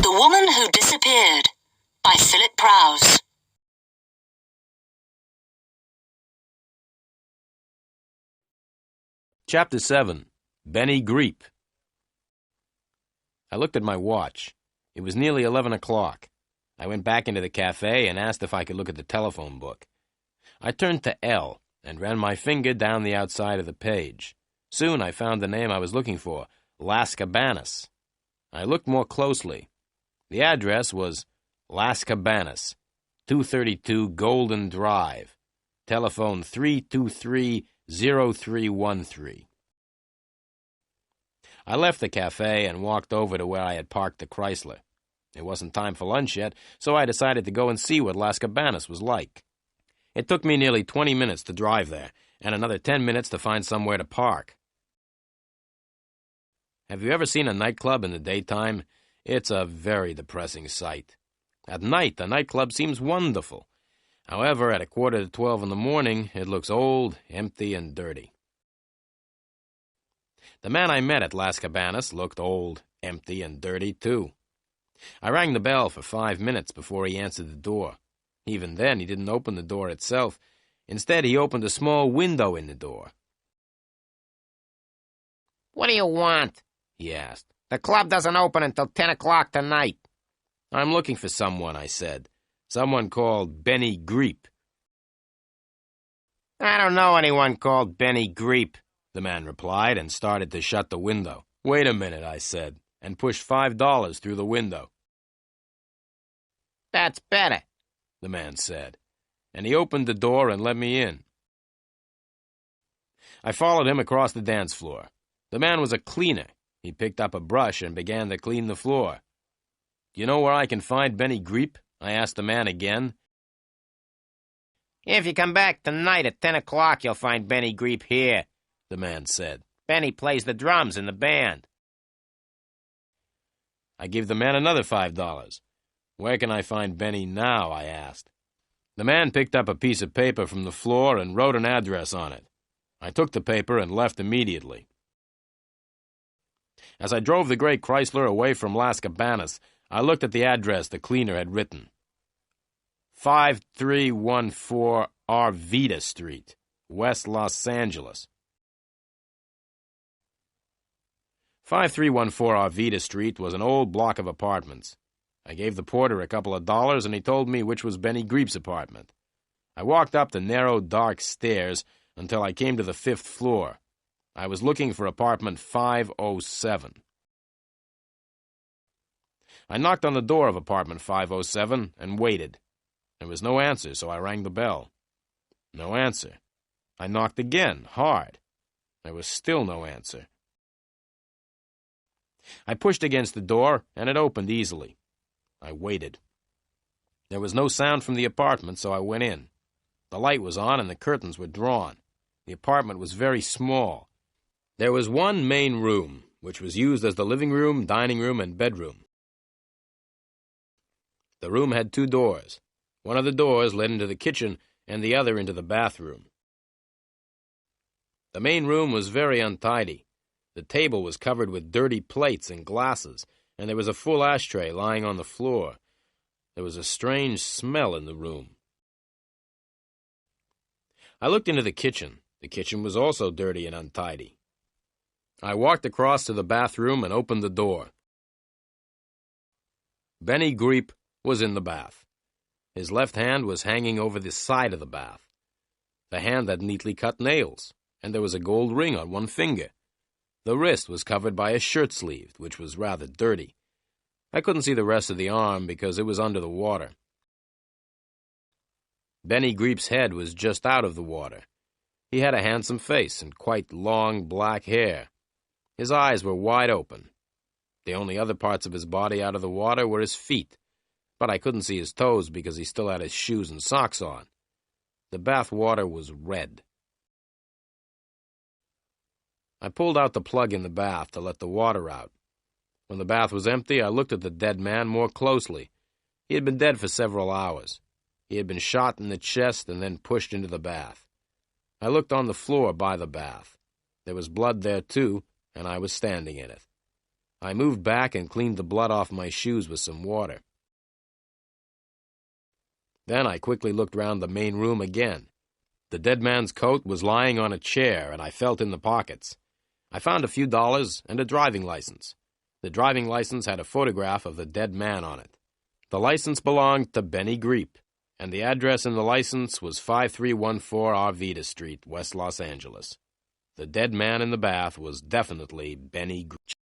The Woman Who Disappeared by Philip Prowse. Chapter 7. Benny Greep. I looked at my watch. It was nearly 11 o'clock. I went back into the cafe and asked if I could look at the telephone book. I turned to L and ran my finger down the outside of the page. Soon I found the name I was looking for, Las Cabanas. I looked more closely. The address was Las Cabanas, 232 Golden Drive, telephone 323-0313. I left the cafe and walked over to where I had parked the Chrysler. It wasn't time for lunch yet, so I decided to go and see what Las Cabanas was like. It took me nearly 20 minutes to drive there, and another 10 minutes to find somewhere to park. Have you ever seen a nightclub in the daytime? It's a very depressing sight. At night, the nightclub seems wonderful. However, at 11:45 in the morning, it looks old, empty, and dirty. The man I met at Las Cabanas looked old, empty, and dirty, too. I rang the bell for 5 minutes before he answered the door. Even then, he didn't open the door itself. Instead, he opened a small window in the door. "What do you want?" he asked. "The club doesn't open until 10 o'clock tonight." "I'm looking for someone," I said. "Someone called Benny Greep." "I don't know anyone called Benny Greep," the man replied and started to shut the window. "Wait a minute," I said, and pushed $5 through the window. "That's better," the man said, and he opened the door and let me in. I followed him across the dance floor. The man was a cleaner. He picked up a brush and began to clean the floor. "Do you know where I can find Benny Greep?" I asked the man again. "If you come back tonight at 10 o'clock, you'll find Benny Greep here," the man said. "Benny plays the drums in the band." I gave the man another $5. "Where can I find Benny now?" I asked. The man picked up a piece of paper from the floor and wrote an address on it. I took the paper and left immediately. As I drove the gray Chrysler away from Las Cabanas, I looked at the address the cleaner had written. 5314 Arvida Street, West Los Angeles. 5314 Arvida Street was an old block of apartments. I gave the porter a couple of dollars, and he told me which was Benny Greep's apartment. I walked up the narrow, dark stairs until I came to the 5th floor. I was looking for apartment 507. I knocked on the door of apartment 507 and waited. There was no answer, so I rang the bell. No answer. I knocked again, hard. There was still no answer. I pushed against the door, and it opened easily. I waited. There was no sound from the apartment, so I went in. The light was on, and the curtains were drawn. The apartment was very small. There was one main room, which was used as the living room, dining room, and bedroom. The room had 2 doors. One of the doors led into the kitchen, and the other into the bathroom. The main room was very untidy. The table was covered with dirty plates and glasses, and there was a full ashtray lying on the floor. There was a strange smell in the room. I looked into the kitchen. The kitchen was also dirty and untidy. I walked across to the bathroom and opened the door. Benny Greep was in the bath. His left hand was hanging over the side of the bath. The hand had neatly cut nails, and there was a gold ring on one finger. The wrist was covered by a shirt sleeve, which was rather dirty. I couldn't see the rest of the arm because it was under the water. Benny Greep's head was just out of the water. He had a handsome face and quite long black hair. His eyes were wide open. The only other parts of his body out of the water were his feet, but I couldn't see his toes because he still had his shoes and socks on. The bath water was red. I pulled out the plug in the bath to let the water out. When the bath was empty, I looked at the dead man more closely. He had been dead for several hours. He had been shot in the chest and then pushed into the bath. I looked on the floor by the bath. There was blood there, too, and I was standing in it. I moved back and cleaned the blood off my shoes with some water. Then I quickly looked round the main room again. The dead man's coat was lying on a chair, and I felt in the pockets. I found a few dollars and a driving license. The driving license had a photograph of the dead man on it. The license belonged to Benny Greep, and the address in the license was 5314 Arvita Street, West Los Angeles. The dead man in the bath was definitely Benny Greep.